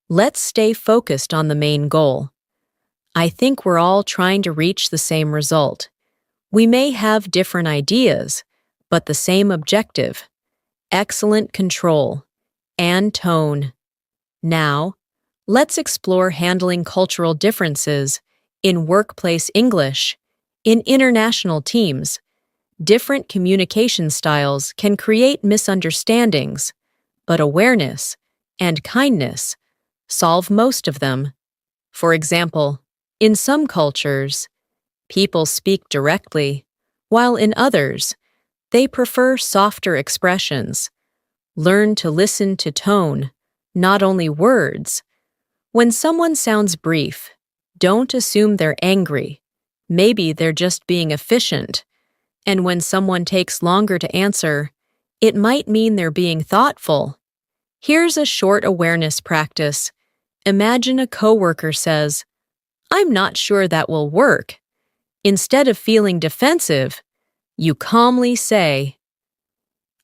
Let's stay focused on the main goal. I think we're all trying to reach the same result. We may have different ideas, but the same objective. Excellent control and tone. Now, let's explore handling cultural differences in workplace English. In international teams, different communication styles can create misunderstandings, but awareness and kindness solve most of them. For example, in some cultures, people speak directly, while in others, they prefer softer expressions. Learn to listen to tone, not only words. When someone sounds brief, don't assume they're angry. Maybe they're just being efficient. And when someone takes longer to answer, it might mean they're being thoughtful. Here's a short awareness practice. Imagine a coworker says, "I'm not sure that will work." Instead of feeling defensive, you calmly say,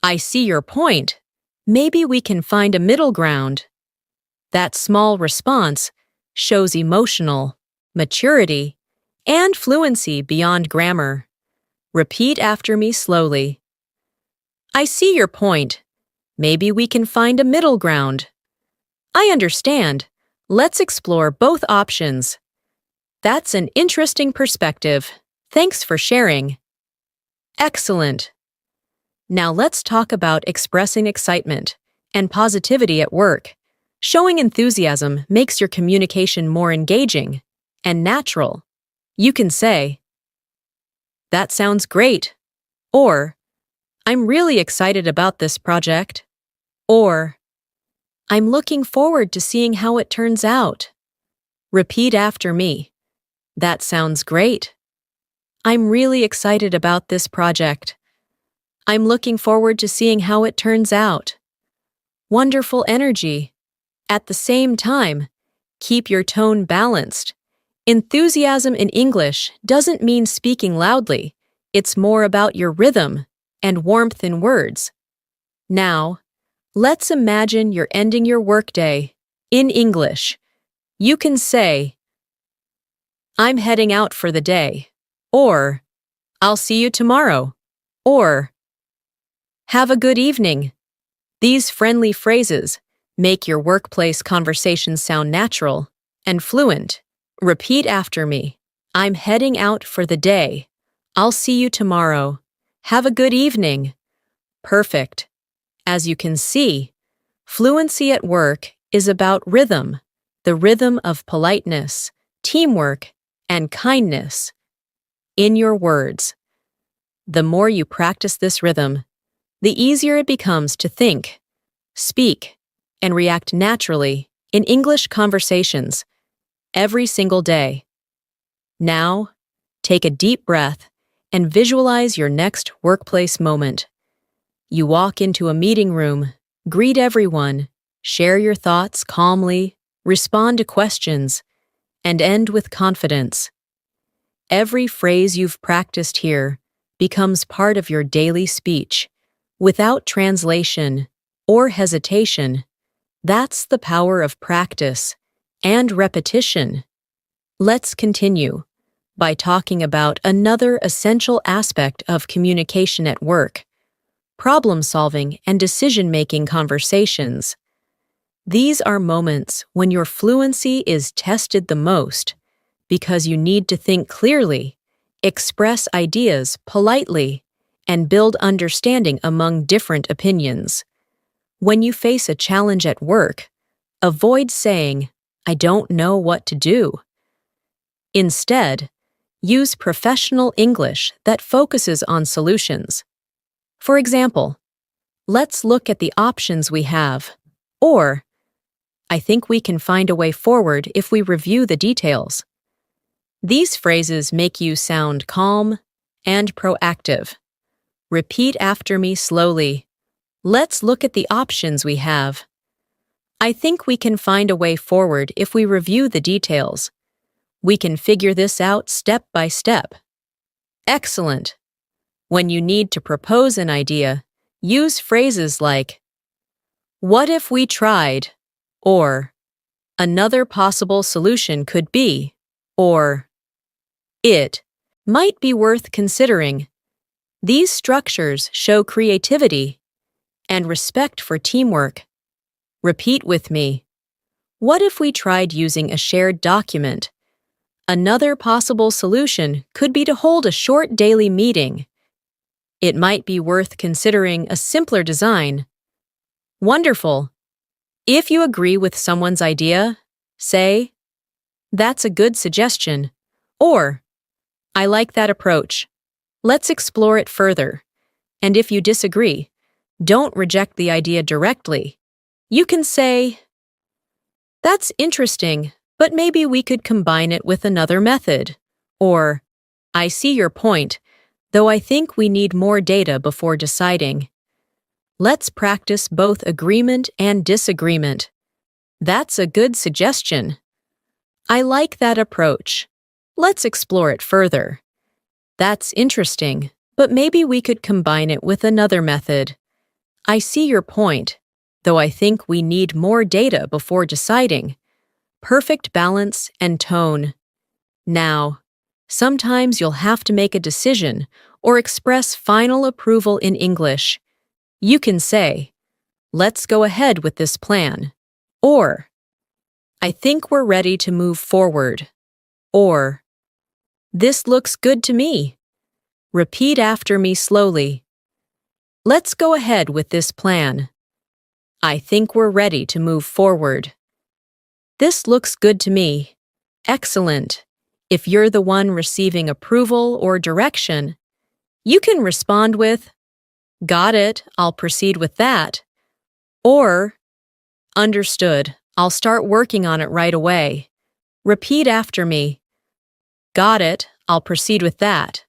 "I see your point. Maybe we can find a middle ground." That small response shows emotional maturity and fluency beyond grammar. Repeat after me slowly. "I see your point. Maybe we can find a middle ground." "I understand. Let's explore both options." That's an interesting perspective. Thanks for sharing. Excellent. Now let's talk about expressing excitement and positivity at work. Showing enthusiasm makes your communication more engaging and natural. You can say, "That sounds great," or "I'm really excited about this project," or "I'm looking forward to seeing how it turns out." Repeat after me. "That sounds great." "I'm really excited about this project." "I'm looking forward to seeing how it turns out." Wonderful energy. At the same time, keep your tone balanced. Enthusiasm in English doesn't mean speaking loudly. It's more about your rhythm and warmth in words. Now, let's imagine you're ending your workday. In English, you can say, "I'm heading out for the day," or "I'll see you tomorrow," or "Have a good evening." These friendly phrases make your workplace conversations sound natural and fluent. Repeat after me. "I'm heading out for the day." "I'll see you tomorrow." "Have a good evening." Perfect. As you can see, fluency at work is about rhythm, the rhythm of politeness, teamwork, and kindness. In your words. The more you practice this rhythm, the easier it becomes to think, speak, and react naturally in English conversations every single day. Now, take a deep breath and visualize your next workplace moment. You walk into a meeting room, greet everyone, share your thoughts calmly, respond to questions, and end with confidence. Every phrase you've practiced here becomes part of your daily speech, without translation or hesitation. That's the power of practice and repetition. Let's continue by talking about another essential aspect of communication at work: problem-solving and decision-making conversations. These are moments when your fluency is tested the most because you need to think clearly, express ideas politely, and build understanding among different opinions. When you face a challenge at work, avoid saying, "I don't know what to do." Instead, use professional English that focuses on solutions. For example, "Let's look at the options we have," or "I think we can find a way forward if we review the details." These phrases make you sound calm and proactive. Repeat after me slowly. "Let's look at the options we have." "I think we can find a way forward if we review the details." "We can figure this out step by step." Excellent. When you need to propose an idea, use phrases like, "What if we tried?" or "Another possible solution could be," or "It might be worth considering." These structures show creativity and respect for teamwork. Repeat with me. "What if we tried using a shared document?" "Another possible solution could be to hold a short daily meeting." "It might be worth considering a simpler design." Wonderful. If you agree with someone's idea, say, "That's a good suggestion," or "I like that approach. Let's explore it further." And if you disagree, don't reject the idea directly. You can say, "That's interesting, but maybe we could combine it with another method." Or, "I see your point, though I think we need more data before deciding." Let's practice both agreement and disagreement. "That's a good suggestion." "I like that approach. Let's explore it further." "That's interesting, but maybe we could combine it with another method." "I see your point, though I think we need more data before deciding." Perfect balance and tone. Now, sometimes you'll have to make a decision or express final approval in English. You can say, "Let's go ahead with this plan." Or, "I think we're ready to move forward." Or, "This looks good to me." Repeat after me slowly. "Let's go ahead with this plan." "I think we're ready to move forward." "This looks good to me." Excellent. If you're the one receiving approval or direction, you can respond with, "Got it, I'll proceed with that." Or, "Understood, I'll start working on it right away." Repeat after me. "Got it, I'll proceed with that."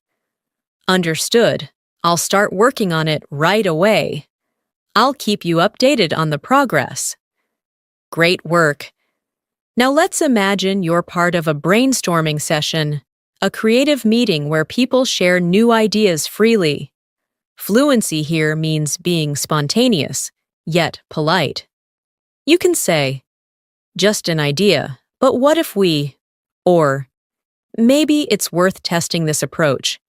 "Understood, I'll start working on it right away." "I'll keep you updated on the progress." Great work. Now let's imagine you're part of a brainstorming session, a creative meeting where people share new ideas freely. Fluency here means being spontaneous, yet polite. You can say, "Just an idea, but what if we," or "Maybe it's worth testing this approach."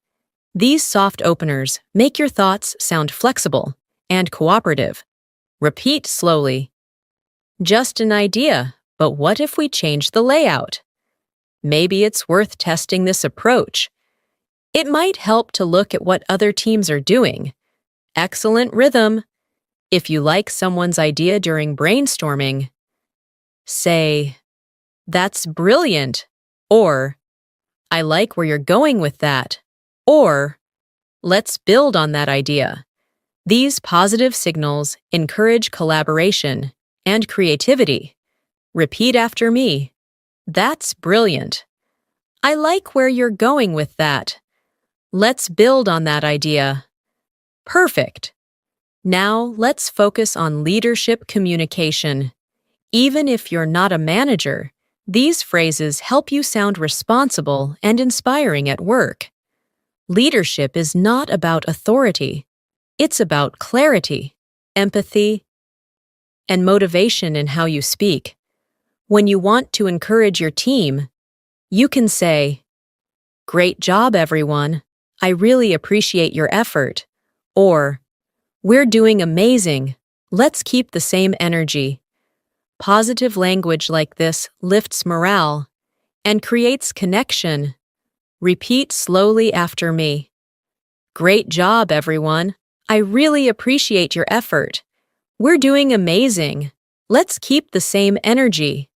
These soft openers make your thoughts sound flexible and cooperative. Repeat slowly. "Just an idea, but what if we change the layout?" "Maybe it's worth testing this approach." It might help to look at what other teams are doing. Excellent rhythm. If you like someone's idea during brainstorming, say, "That's brilliant," or "I like where you're going with that," or "Let's build on that idea." These positive signals encourage collaboration and creativity. Repeat after me. "That's brilliant." "I like where you're going with that." "Let's build on that idea." Perfect. Now let's focus on leadership communication. Even if you're not a manager, these phrases help you sound responsible and inspiring at work. Leadership is not about authority. It's about clarity, empathy, and motivation in how you speak. When you want to encourage your team, you can say, "Great job, everyone. I really appreciate your effort." Or, "We're doing amazing. Let's keep the same energy." Positive language like this lifts morale and creates connection. Repeat slowly after me. "Great job, everyone. I really appreciate your effort. We're doing amazing. Let's keep the same energy."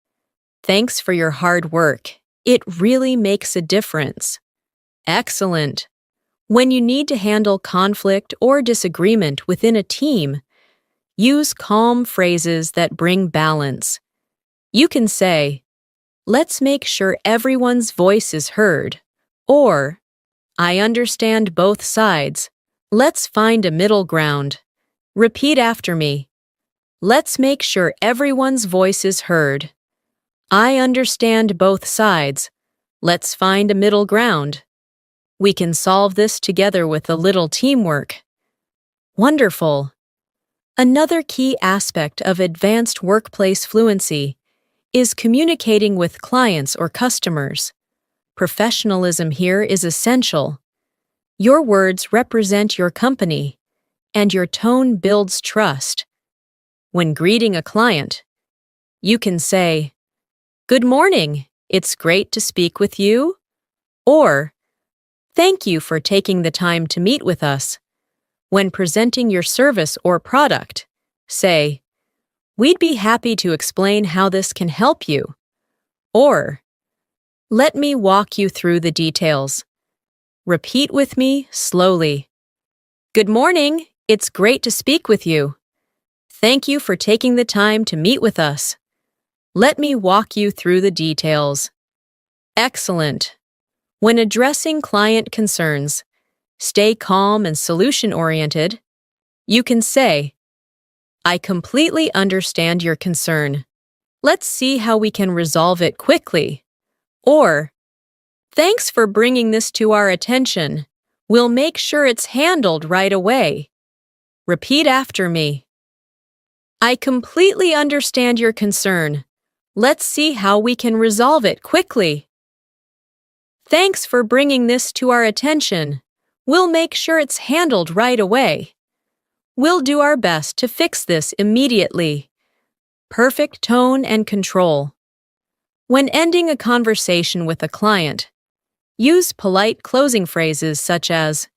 Thanks for your hard work. It really makes a difference. Excellent. When you need to handle conflict or disagreement within a team, use calm phrases that bring balance. You can say, "Let's make sure everyone's voice is heard," or "I understand both sides. Let's find a middle ground." Repeat after me. "Let's make sure everyone's voice is heard." "I understand both sides. Let's find a middle ground." We can solve this together with a little teamwork. Wonderful. Another key aspect of advanced workplace fluency is communicating with clients or customers. Professionalism here is essential. Your words represent your company, and your tone builds trust. When greeting a client, you can say, "Good morning, it's great to speak with you," or "Thank you for taking the time to meet with us." When presenting your service or product, say, We'd be happy to explain how this can help you. Or, let me walk you through the details. Repeat with me slowly. Good morning. It's great to speak with you. Thank you for taking the time to meet with us. Let me walk you through the details. Excellent. When addressing client concerns, stay calm and solution-oriented. You can say, I completely understand your concern. Let's see how we can resolve it quickly. Or, thanks for bringing this to our attention. We'll make sure it's handled right away. Repeat after me. I completely understand your concern. Let's see how we can resolve it quickly. Thanks for bringing this to our attention. We'll make sure it's handled right away. We'll do our best to fix this immediately. Perfect tone and control. When ending a conversation with a client, use polite closing phrases such as,